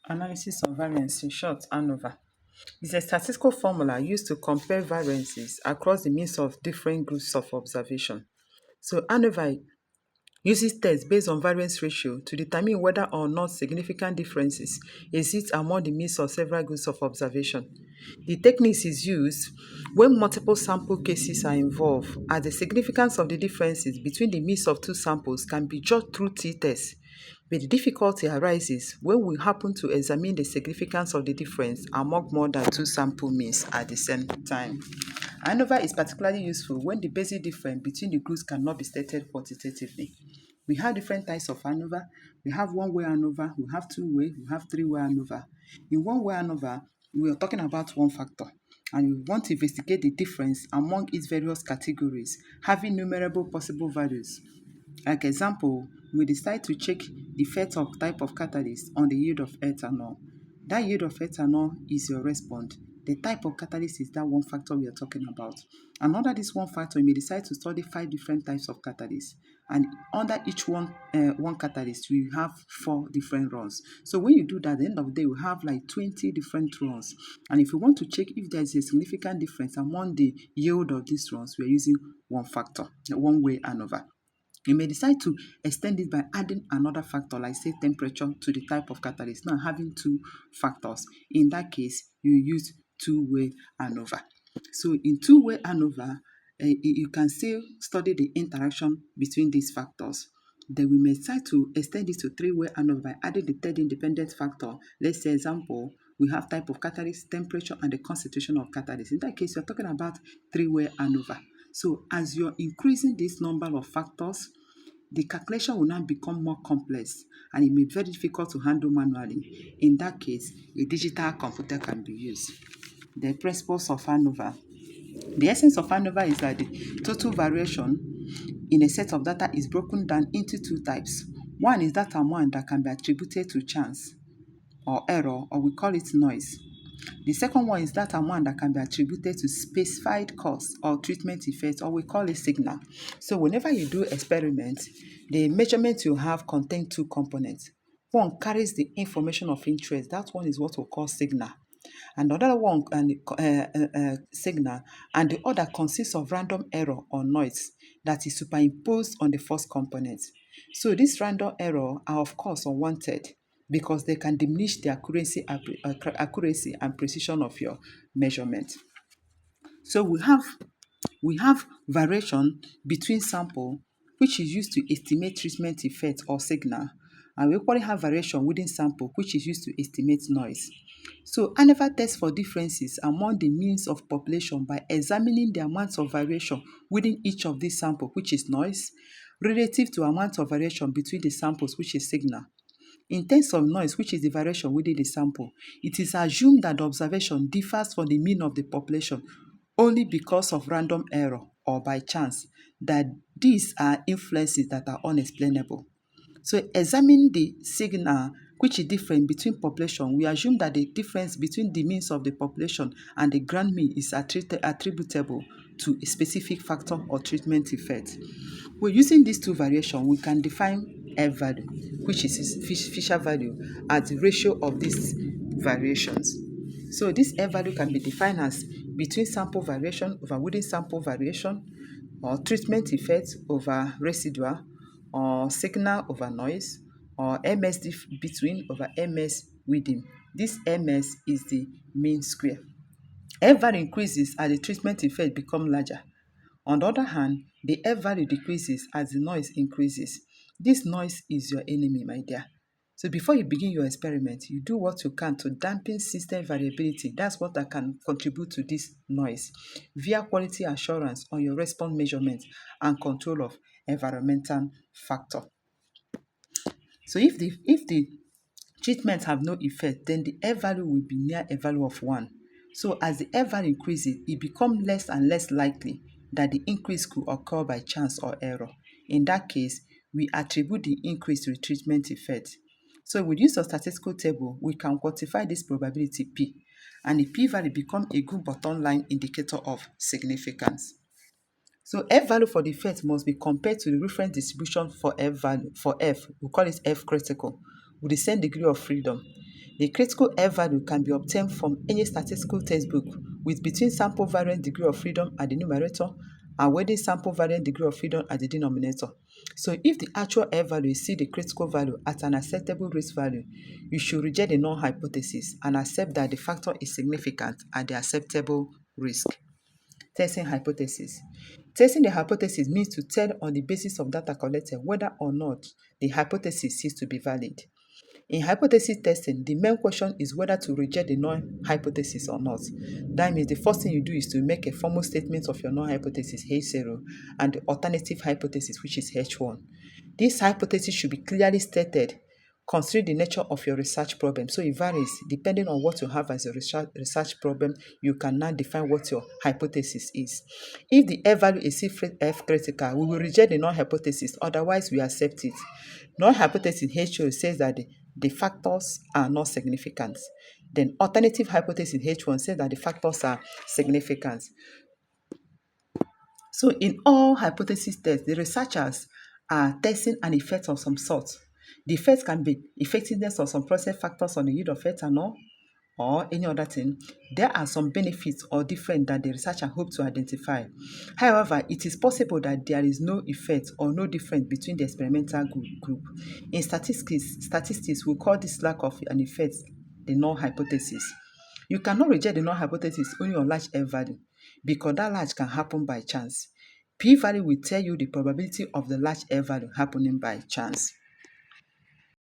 Analysis of variance, in short, Anova, is a statistical formula used to compare variances across the means of different groups of observation. So Anova uses tests based on variance ratio to determine whether or not significant differences exist among the means of several groups of observation. The technique is used when multiple sample cases are involved, as the significance of the differences between the means of two samples can be judged through t-tests. But the difficulty arises when we happen to examine the significance of the difference among more than two sample means at the same time. ANOVA is particularly useful when the basic difference between the groups cannot be stated quantitatively. We have different types of ANOVA. We have one-way ANOVA, we have two-way, we have three-way ANOVA. In one-way ANOVA, we are talking about one factor, and we want to investigate the difference among its various categories, having numerable possible values. Like example, we decide to check the effect of type of catalyst on the yield of ethanol. That yield of ethanol is your response. The type of catalyst is that one factor we are talking about. And under this one factor, you may decide to study 5 different types of catalysts. And under each one catalyst, we have 4 different runs. So when you do that, at the end of the day, we have like 20 different runs. And if you want to check if there is a significant difference among the yield of these runs, we are using one factor, one-way ANOVA. You may decide to extend it by adding another factor, like say temperature, to the type of catalyst. Now having 2 factors. In that case, you use two-way ANOVA. So in two-way ANOVA, you can still study the interaction between these factors. Then we may decide to extend it to three-way ANOVA by adding the third independent factor. Let's say example, we have type of catalyst, temperature, and the concentration of catalyst. In that case, you're talking about three-way ANOVA. So as you're increasing this number of factors, the calculation will now become more complex and it may be very difficult to handle manually. In that case, a digital computer can be used. The principles of ANOVA. The essence of ANOVA is that the total variation in a set of data is broken down into 2 types. One is data one that can be attributed to chance or error, or we call it noise. The second one is data one that can be attributed to specified cause or treatment effect, or we call it signal. So whenever you do experiment, the measurement you have contain 2 components. One carries the information of interest. That one is what we call signal. And the other one, signal, and the other consists of random error or noise that is superimposed on the first component. So these random error are of course unwanted because they can diminish the accuracy and precision of your measurement. So we have variation between sample, which is used to estimate treatment effect or signal, and we equally have variation within sample, which is used to estimate noise. So ANOVA tests for differences among the means of population by examining the amount of variation within each of these samples, which is noise, relative to amount of variation between the samples, which is signal. In terms of noise, which is the variation within the sample, it is assumed that the observation differs from the mean of the population only because of random error or by chance, that these are influences that are unexplainable. So examine the signal which is different between population. We assume that the difference between the means of the population and the grand mean is attributable to a specific factor or treatment effect. We're using these 2 variations, we can define F value, which is Fisher value, as the ratio of these variations. So this F value can be defined as between sample variation over within sample variation, or treatment effect over residual, or signal over noise, or MS between over MS within. This MS is the mean square. F value increases as the treatment effect become larger. On the other hand, the F value decreases as the noise increases. This noise is your enemy, my dear. So before you begin your experiment, you do what you can to dampen system variability. That's what that can contribute to this noise via quality assurance on your response measurement and control of environmental factor. So if the treatment have no effect, then the F value will be near a value of 1. So as the F value increases, it becomes less and less likely that the increase could occur by chance or error. In that case, we attribute the increase to the treatment effect. So with use of statistical table, we can quantify this probability P, and the P value become a good bottom line indicator of significance. So F value for the effect must be compared to the reference distribution for F value. For F, we call it F critical, with the same degree of freedom. The critical F value can be obtained from any statistical textbook with between sample variance degree of freedom at the numerator and weighted sample variance degree of freedom at the denominator. So if the actual F value exceeds the critical value at an acceptable risk value, you should reject the null hypothesis and accept that the factor is significant at the acceptable risk. Testing hypothesis. Testing the hypothesis means to tell on the basis of data collected whether or not the hypothesis seems to be valid. In hypothesis testing, the main question is whether to reject the null hypothesis or not. That means the first thing you do is to make a formal statement of your null hypothesis H0 and the alternative hypothesis, which is H1. This hypothesis should be clearly stated. Consider the nature of your research problem. So it varies depending on what you have as a research problem. You can now define what your hypothesis is. If the F value is F critical, we will reject the null hypothesis. Otherwise, we accept it. Null hypothesis H0 says that the factors are not significant. Then alternative hypothesis H1 says that the factors are significant. So in all hypothesis tests, the researchers are testing an effect of some sort. The effect can be effectiveness of some process factors on the yield of ethanol or any other thing. There are some benefits or different that the researcher hope to identify. However, it is possible that there is no effect or no difference between the experimental group. In statistics we call this lack of an effect the null hypothesis. You cannot reject the null hypothesis only on large F value because that large can happen by chance. P value will tell you the probability of the large F value happening by chance.